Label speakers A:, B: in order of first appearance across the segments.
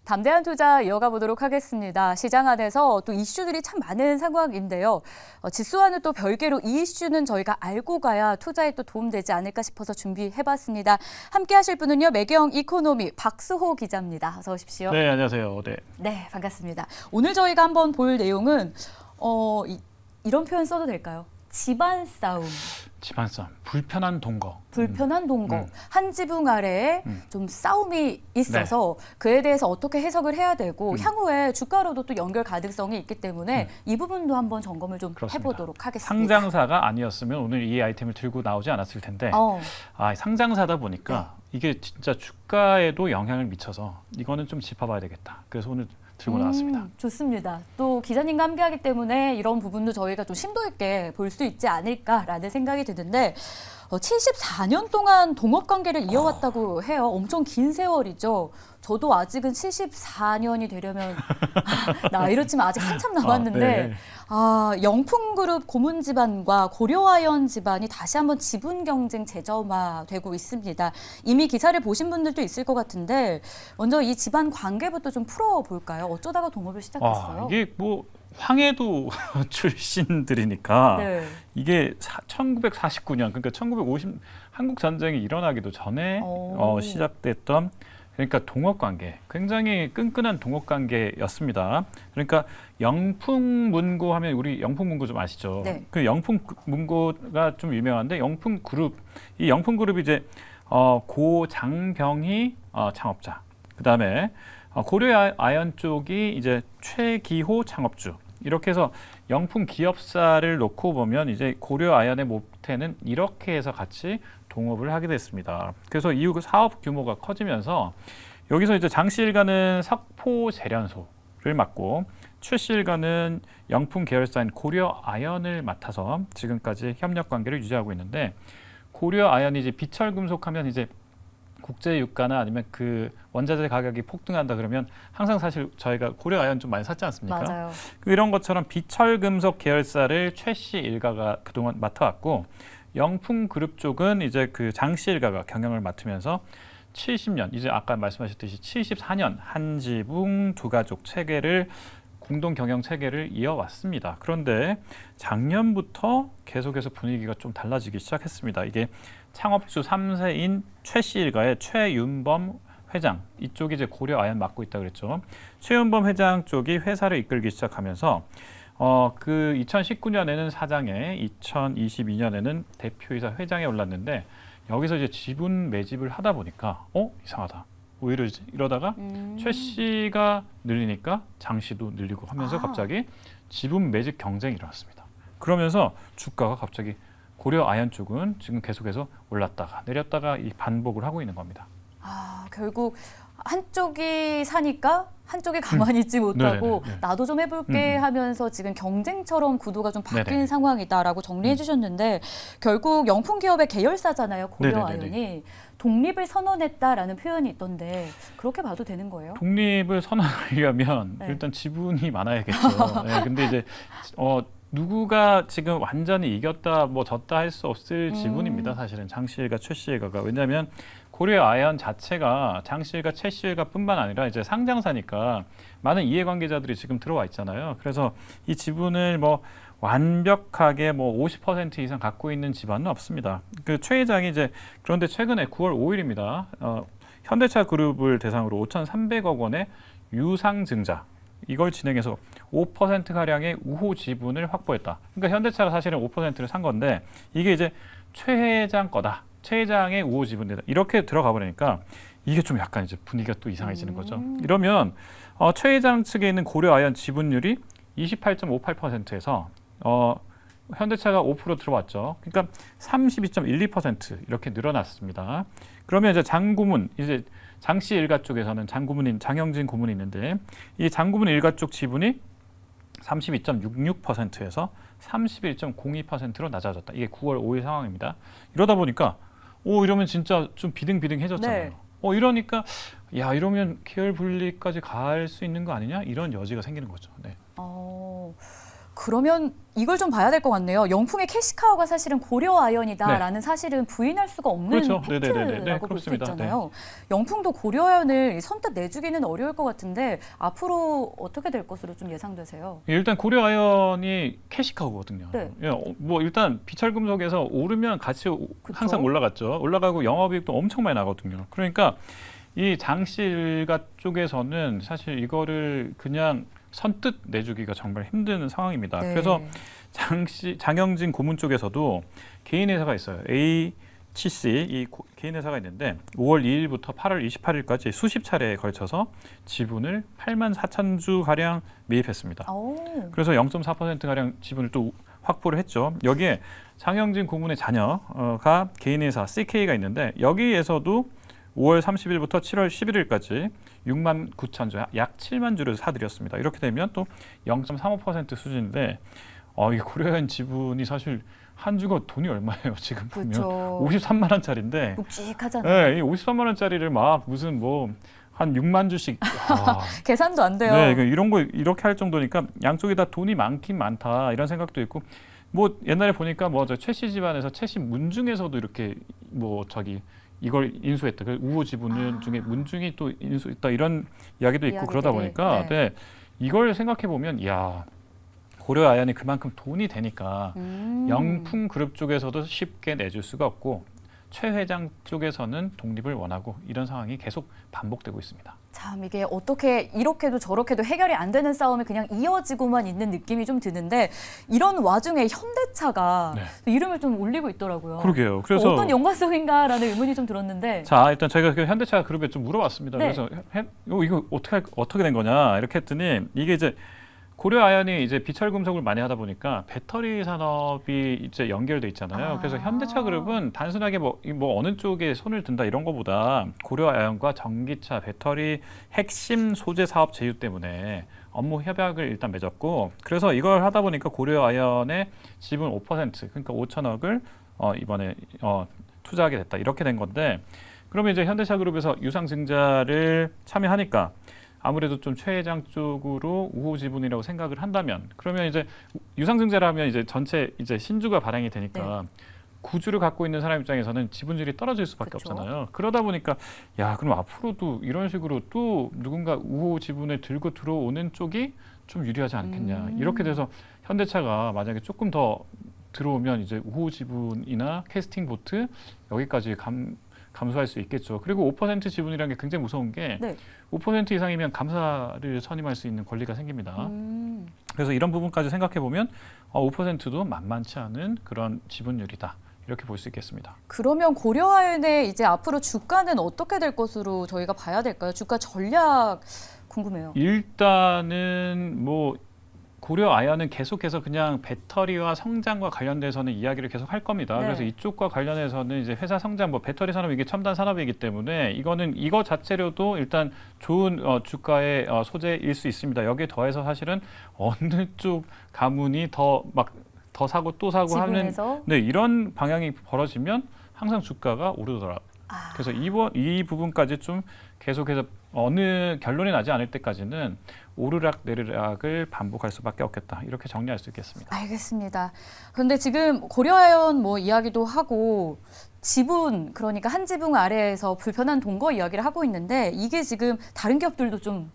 A: 담대한 투자 이어가 보도록 하겠습니다. 시장 안에서 또 이슈들이 참 많은 상황인데요. 지수와는 또 별개로 이 이슈는 저희가 알고 가야 투자에 또 도움되지 않을까 싶어서 준비해봤습니다. 함께 하실 분은요. 매경 이코노미 박수호 기자입니다. 어서 오십시오.
B: 네, 안녕하세요.
A: 네, 반갑습니다. 오늘 저희가 한번 볼 내용은 이런 표현 써도 될까요? 집안 싸움.
B: 집안 싸움, 불편한 동거.
A: 불편한 동거. 한 지붕 아래에 좀 싸움이 있어서 그에 대해서 어떻게 해석을 해야 되고 향후에 주가로도 또 연결 가능성이 있기 때문에 이 부분도 한번 점검을 좀
B: 그렇습니다.
A: 해보도록 하겠습니다.
B: 상장사가 아니었으면 오늘 이 아이템을 들고 나오지 않았을 텐데 상장사다 보니까 이게 진짜 주가에도 영향을 미쳐서 이거는 좀 짚어봐야 되겠다. 그래서 오늘 들고 나왔습니다.
A: 좋습니다. 또 기자님과 함께하기 때문에 이런 부분도 저희가 좀 심도 있게 볼 수 있지 않을까라는 생각이 드는데 74년 동안 동업관계를 이어왔다고 해요. 엄청 긴 세월이죠. 저도 아직은 74년이 되려면 나이로 치면 아직 한참 남았는데 영풍그룹 고문 집안과 고려아연 집안이 다시 한번 지분 경쟁 재점화되고 있습니다. 이미 기사를 보신 분들도 있을 것 같은데 먼저 이 집안 관계부터 좀 풀어볼까요? 어쩌다가 동업을 시작했어요?
B: 이게 뭐 황해도 출신들이니까 이게 1949년 그러니까 1950 한국 전쟁이 일어나기도 전에 시작됐던 그러니까 동업관계, 굉장히 끈끈한 동업관계였습니다. 그러니까 영풍문고 하면 우리 영풍문고 좀 아시죠?
A: 네.
B: 그 영풍문고가 좀 유명한데 영풍그룹, 이 영풍그룹이 이제 고장병희 창업자, 그다음에 고려아연 쪽이 이제 최기호 창업주. 이렇게 해서 영풍 기업사를 놓고 보면 이제 고려아연의 모태는 이렇게 해서 같이 동업을 하게 됐습니다. 그래서 이후 사업 규모가 커지면서 여기서 이제 장 씨 일가는 석포 재련소를 맡고 최 씨 일가는 영풍 계열사인 고려아연을 맡아서 지금까지 협력 관계를 유지하고 있는데 고려아연이 이제 비철금속하면 이제 국제 유가나 아니면 그 원자재 가격이 폭등한다 그러면 항상 사실 저희가 고려아연 좀 많이 샀지 않습니까?
A: 맞아요.
B: 이런 것처럼 비철금속 계열사를 최 씨 일가가 그동안 맡아왔고 영풍그룹 쪽은 이제 그 장 씨 일가가 경영을 맡으면서 70년, 이제 아까 말씀하셨듯이 74년 한 지붕 두 가족 체계를 공동 경영 체계를 이어왔습니다. 그런데 작년부터 계속해서 분위기가 좀 달라지기 시작했습니다. 이게 창업주 3세인 최 씨 일가의 최윤범 회장, 이쪽이 이제 고려아연 맡고 있다 그랬죠. 최윤범 회장 쪽이 회사를 이끌기 시작하면서 그 2019년에는 사장에, 2022년에는 대표이사 회장에 올랐는데 여기서 이제 지분 매집을 하다 보니까 이상하다. 왜 이러지? 이러다가 최 씨가 늘리니까 장 씨도 늘리고 하면서 갑자기 지분 매집 경쟁이 일어났습니다. 그러면서 주가가 갑자기 고려아연 쪽은 지금 계속해서 올랐다가 내렸다가 이 반복을 하고 있는 겁니다.
A: 결국 한쪽이 사니까 한쪽이 가만히 있지 못하고 나도 좀 해볼게 하면서 지금 경쟁처럼 구도가 좀 바뀐 상황이다라고 정리해 주셨는데 결국 영풍기업의 계열사잖아요. 고려아연이. 독립을 선언했다라는 표현이 있던데 그렇게 봐도 되는 거예요?
B: 독립을 선언하려면 일단 지분이 많아야겠죠. 근데 이제 누구가 지금 완전히 이겼다 뭐 졌다 할 수 없을 지분입니다. 사실은 장 씨 일가, 최 씨 일가가. 왜냐하면 고려아연 자체가 장 씨 일가, 최 씨 일가뿐만 아니라 이제 상장사니까 많은 이해관계자들이 지금 들어와 있잖아요. 그래서 이 지분을 뭐 완벽하게 뭐 50% 이상 갖고 있는 집안은 없습니다. 그 최 회장이 이제 그런데 최근에 9월 5일입니다. 현대차 그룹을 대상으로 5,300억 원의 유상증자 이걸 진행해서 5%가량의 우호 지분을 확보했다. 그러니까 현대차가 사실은 5%를 산 건데 이게 이제 최 회장 거다. 최 회장의 우호 지분이다. 이렇게 들어가 버리니까 이게 좀 약간 이제 분위기가 또 이상해지는 거죠. 이러면 최 회장 측에 있는 고려아연 지분율이 28.58%에서 현대차가 5% 들어왔죠. 그러니까 32.12% 이렇게 늘어났습니다. 그러면 이제 장고문, 이제 장 씨 일가 쪽에서는 장고문인 장영진 고문이 있는데 이 장고문 일가 쪽 지분이 32.66%에서 31.02%로 낮아졌다. 이게 9월 5일 상황입니다. 이러다 보니까 이러면 진짜 좀 비등비등해졌잖아요. 이러니까 야 이러면 계열 분리까지 갈 수 있는 거 아니냐 이런 여지가 생기는 거죠.
A: 그러면 이걸 좀 봐야 될 것 같네요. 영풍의 캐시카우가 사실은 고려아연이다라는 사실은 부인할 수가 없는
B: 그렇죠.
A: 팩트라고 볼 수
B: 그렇습니다.
A: 있잖아요. 영풍도 고려아연을 선뜻 내주기는 어려울 것 같은데 앞으로 어떻게 될 것으로 좀 예상되세요?
B: 일단 고려아연이 캐시카우거든요.
A: 네.
B: 예, 뭐 일단 비철금속에서 오르면 같이 항상
A: 그쵸?
B: 올라갔죠. 올라가고 영업이익도 엄청 많이 나거든요. 그러니까 이 장실가 쪽에서는 사실 이거를 그냥 선뜻 내주기가 정말 힘든 상황입니다.
A: 네.
B: 그래서 장영진 고문 쪽에서도 개인 회사가 있어요. HC 이 개인 회사가 있는데 5월 2일부터 8월 28일까지 수십 차례에 걸쳐서 지분을 8만 4천 주 가량 매입했습니다.
A: 오.
B: 그래서 0.4% 가량 지분을 또 확보를 했죠. 여기에 장영진 고문의 자녀가 개인 회사 CK가 있는데 여기에서도 5월 30일부터 7월 11일까지 6만 9천 주, 약 7만 주를 사들였습니다. 이렇게 되면 또 0.35% 수준인데 이 고려아연 지분이 사실 한 주가 돈이 얼마예요? 지금 보면
A: 그렇죠.
B: 53만 원짜리인데
A: 묵직하잖아요.
B: 네, 이 53만 원짜리를 막 무슨 뭐 한 6만 주씩
A: 계산도 안 돼요.
B: 네, 이런 거 이렇게 할 정도니까 양쪽에 다 돈이 많긴 많다 이런 생각도 있고 뭐 옛날에 보니까 뭐 저 최씨 집안에서 최씨 문중에서도 이렇게 뭐 이걸 인수했다. 그 우호 지분 중에 문중이 또 인수했다 이런 이야기도 있고 그러다 보니까 네. 이걸 생각해 보면 야 고려아연이 그만큼 돈이 되니까 영풍그룹 쪽에서도 쉽게 내줄 수가 없고 최 회장 쪽에서는 독립을 원하고 이런 상황이 계속 반복되고 있습니다.
A: 참 이게 어떻게 이렇게도 저렇게도 해결이 안 되는 싸움이 그냥 이어지고만 있는 느낌이 좀 드는데 이런 와중에 현대차가 이름을 좀 올리고 있더라고요.
B: 그러게요. 그래서
A: 어떤 연관성인가라는 의문이 좀 들었는데.
B: 자 일단 저희가 그 현대차 그룹에 좀 물어봤습니다.
A: 네.
B: 그래서 이거 어떻게 된 거냐 이렇게 했더니 이게 이제 고려아연이 이제 비철금속을 많이 하다 보니까 배터리 산업이 이제 연결돼 있잖아요. 그래서 현대차 그룹은 단순하게 뭐 어느 쪽에 손을 든다 이런 거보다 고려아연과 전기차, 배터리 핵심 소재 사업 제휴 때문에 업무 협약을 일단 맺었고 그래서 이걸 하다 보니까 고려아연의 지분 5% 그러니까 5천억을 이번에 투자하게 됐다 이렇게 된 건데 그러면 이제 현대차 그룹에서 유상증자를 참여하니까 아무래도 좀 최 회장 쪽으로 우호 지분이라고 생각을 한다면 그러면 이제 유상증자를 하면 이제 전체 이제 신주가 발행이 되니까 구주를 갖고 있는 사람 입장에서는 지분율이 떨어질 수밖에 없잖아요. 그러다 보니까 야 그럼 앞으로도 이런 식으로 또 누군가 우호 지분을 들고 들어오는 쪽이 좀 유리하지 않겠냐. 이렇게 돼서 현대차가 만약에 조금 더 들어오면 이제 우호 지분이나 캐스팅 보트 여기까지 감소할 수 있겠죠. 그리고 5% 지분이라는 게 굉장히 무서운 게 5% 이상이면 감사를 선임할 수 있는 권리가 생깁니다. 그래서 이런 부분까지 생각해 보면 5%도 만만치 않은 그런 지분율이다. 이렇게 볼 수 있겠습니다.
A: 그러면 고려아연의 이제 앞으로 주가는 어떻게 될 것으로 저희가 봐야 될까요? 주가 전략 궁금해요.
B: 일단은 뭐 고려아연은 계속해서 그냥 배터리와 성장과 관련돼서는 이야기를 계속 할 겁니다. 그래서 이쪽과 관련해서는 이제 회사 성장, 뭐 배터리 산업이 이게 첨단 산업이기 때문에 이거는 이거 자체로도 일단 좋은 주가의 소재일 수 있습니다. 여기에 더해서 사실은 어느 쪽 가문이 더 사고 또 사고
A: 지분에서?
B: 하는 이런 방향이 벌어지면 항상 주가가 오르더라. 그래서 이 부분까지 좀 계속해서 어느 결론이 나지 않을 때까지는 오르락 내리락을 반복할 수밖에 없겠다. 이렇게 정리할 수 있겠습니다.
A: 알겠습니다. 그런데 지금 고려아연 뭐 이야기도 하고 지분 그러니까 한 지붕 아래에서 불편한 동거 이야기를 하고 있는데 이게 지금 다른 기업들도 좀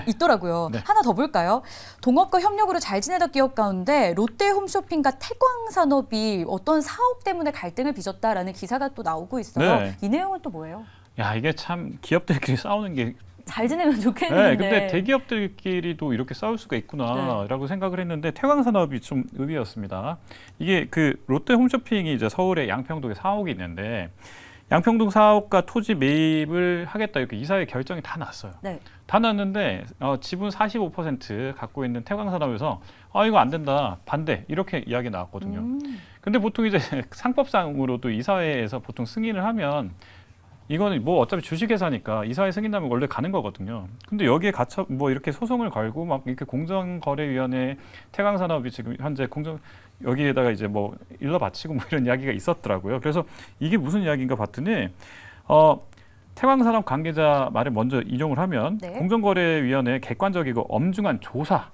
A: 있더라고요. 하나 더 볼까요? 동업과 협력으로 잘 지내던 기업 가운데 롯데홈쇼핑과 태광산업이 어떤 사업 때문에 갈등을 빚었다라는 기사가 또 나오고 있어요. 이 내용은 또 뭐예요?
B: 야 이게 참 기업들끼리 싸우는 게
A: 잘 지내면 좋겠는데.
B: 근데 대기업들끼리도 이렇게 싸울 수가 있구나라고 생각을 했는데 태광산업이 좀 의외였습니다. 이게 그 롯데홈쇼핑이 이제 서울의 양평동에 사옥이 있는데 양평동 사옥과 토지 매입을 하겠다 이렇게 이사회 결정이 다 났어요. 다 났는데 지분 45% 갖고 있는 태광산업에서 이거 안 된다 반대 이렇게 이야기 나왔거든요. 근데 보통 이제 상법상으로도 이사회에서 보통 승인을 하면 이거는 뭐 어차피 주식회사니까 이사회 승인하면 원래 가는 거거든요. 근데 여기에 갇혀 뭐 이렇게 소송을 걸고 막 이렇게 공정거래위원회 태광산업이 지금 현재 여기에다가 이제 뭐 일러 바치고 뭐 이런 이야기가 있었더라고요. 그래서 이게 무슨 이야기인가 봤더니 태광산업 관계자 말을 먼저 인용을 하면 공정거래위원회 객관적이고 엄중한 조사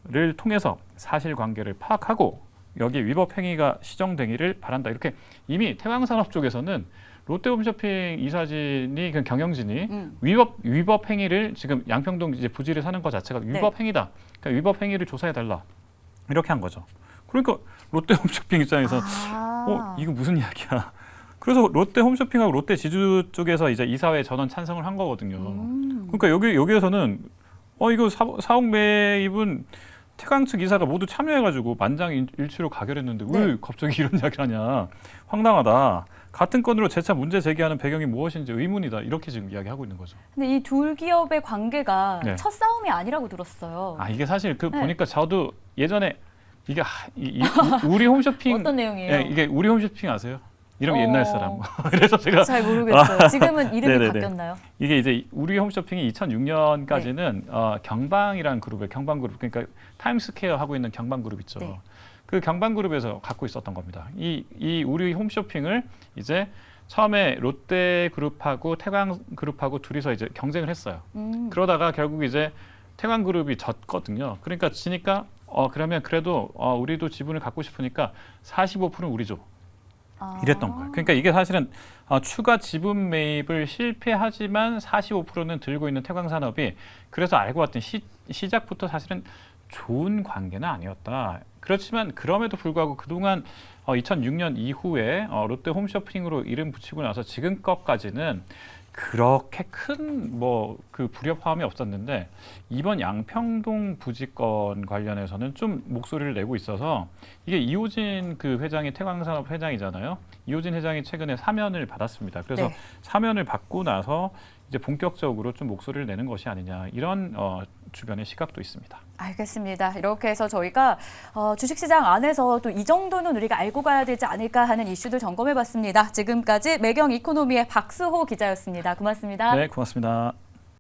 B: 를 통해서 사실관계를 파악하고 여기 위법 행위가 시정되기를 바란다. 이렇게 이미 태광산업 쪽에서는 롯데홈쇼핑 이사진이 그 경영진이 위법 행위를 지금 양평동 이제 부지를 사는 것 자체가 위법 행위다. 그러니까 위법 행위를 조사해 달라. 이렇게 한 거죠. 그러니까 롯데홈쇼핑 입장에서 이거 무슨 이야기야? 그래서 롯데홈쇼핑하고 롯데지주 쪽에서 이제 이사회 전원 찬성을 한 거거든요. 그러니까 여기에서는 이거 사옥 매입은 태광 측 이사가 모두 참여해가지고 만장일치로 가결했는데 왜 갑자기 이런 이야기를 하냐? 황당하다. 같은 건으로 재차 문제 제기하는 배경이 무엇인지 의문이다. 이렇게 지금 이야기하고 있는 거죠.
A: 근데 이 둘 기업의 관계가 첫 싸움이 아니라고 들었어요.
B: 이게 사실 보니까 저도 예전에 이게 우리 홈쇼핑
A: 어떤 내용이에요?
B: 이게 우리 홈쇼핑 아세요? 이름 옛날 사람. 그래서 제가
A: 잘 모르겠어요. 지금은 이름이 바뀌었나요?
B: 이게 이제 우리 홈쇼핑이 2006년까지는 경방이라는 그룹의 경방그룹, 그러니까 타임스퀘어 하고 있는 경방그룹 있죠. 그 경방그룹에서 갖고 있었던 겁니다. 이 우리 홈쇼핑을 이제 처음에 롯데그룹하고 태광그룹하고 둘이서 이제 경쟁을 했어요. 그러다가 결국 이제 태광그룹이 졌거든요. 그러니까 지니까 그러면 그래도 우리도 지분을 갖고 싶으니까 45%는 우리 줘. 이랬던 거예요. 그러니까 이게 사실은 추가 지분 매입을 실패하지만 45%는 들고 있는 태광산업이 그래서 알고 왔던 시작부터 사실은 좋은 관계는 아니었다. 그렇지만 그럼에도 불구하고 그동안 2006년 이후에 롯데 홈쇼핑으로 이름 붙이고 나서 지금껏까지는 그렇게 큰 그 불협화음이 없었는데 이번 양평동 부지건 관련해서는 좀 목소리를 내고 있어서 이게 이호진 그 회장이 태광산업 회장이잖아요. 이호진 회장이 최근에 사면을 받았습니다. 그래서 사면을 받고 나서 이제 본격적으로 좀 목소리를 내는 것이 아니냐 이런 주변의 시각도 있습니다.
A: 알겠습니다. 이렇게 해서 저희가 주식시장 안에서 또 이 정도는 우리가 알고 가야 되지 않을까 하는 이슈들 점검해봤습니다. 지금까지 매경 이코노미의 박수호 기자였습니다. 고맙습니다.
B: 네, 고맙습니다.